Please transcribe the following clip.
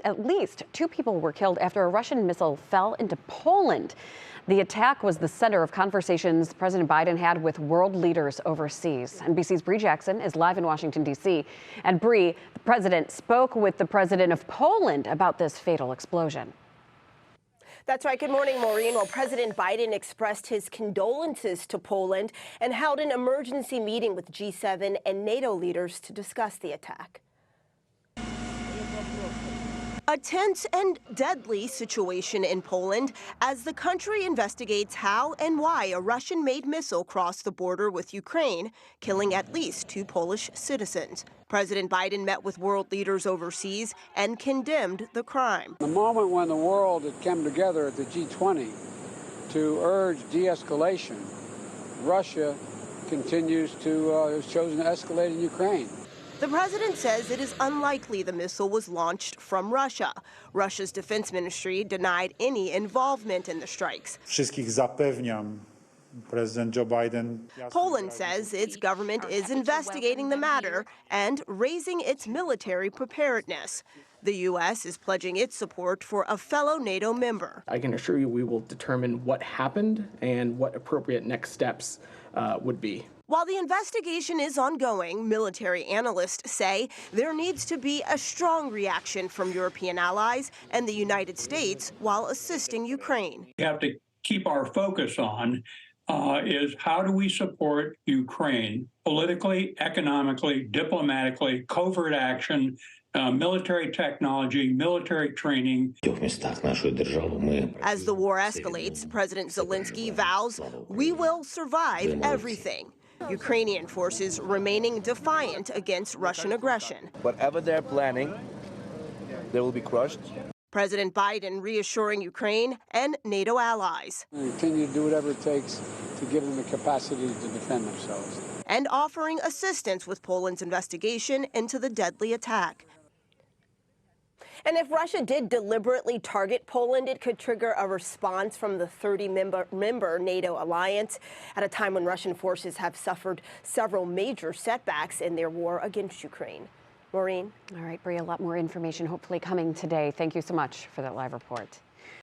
At least 2 people were killed after a Russian missile fell into Poland. The attack was the center of conversations President Biden had with world leaders overseas. NBC's Bree Jackson is live in Washington, D.C. And Bree, the president spoke with the president of Poland about this fatal explosion. That's right. Good morning, Maureen. Well, President Biden expressed his condolences to Poland and held an emergency meeting with G7 and NATO leaders to discuss the attack. A tense and deadly situation in Poland as the country investigates how and why a Russian-made missile crossed the border with Ukraine, killing at least 2 Polish citizens. President Biden met with world leaders overseas and condemned the crime. The moment when the world had come together at the G20 to urge de-escalation, Russia continues to has chosen to escalate in Ukraine. The president says it is unlikely the missile was launched from Russia. Russia's defense ministry denied any involvement in the strikes. Wszystkich zapewniam, President Joe Biden. Poland says its government is investigating the matter and raising its military preparedness. The U.S. is pledging its support for a fellow NATO member. I can assure you we will determine what happened and what appropriate next steps would be. While the investigation is ongoing, military analysts say there needs to be a strong reaction from European allies and the United States while assisting Ukraine. We have to keep our focus on is how do we support Ukraine politically, economically, diplomatically, covert action, military technology, military training. As the war escalates, President Zelensky vows we will survive everything. Ukrainian forces remaining defiant against Russian aggression. Whatever they're planning, they will be crushed. President Biden reassuring Ukraine and NATO allies. We continue to do whatever it takes to give them the capacity to defend themselves. And offering assistance with Poland's investigation into the deadly attack. And if Russia did deliberately target Poland, it could trigger a response from the 30-member NATO alliance at a time when Russian forces have suffered several major setbacks in their war against Ukraine. Maureen? All right, Bree, a lot more information hopefully coming today. Thank you so much for that live report.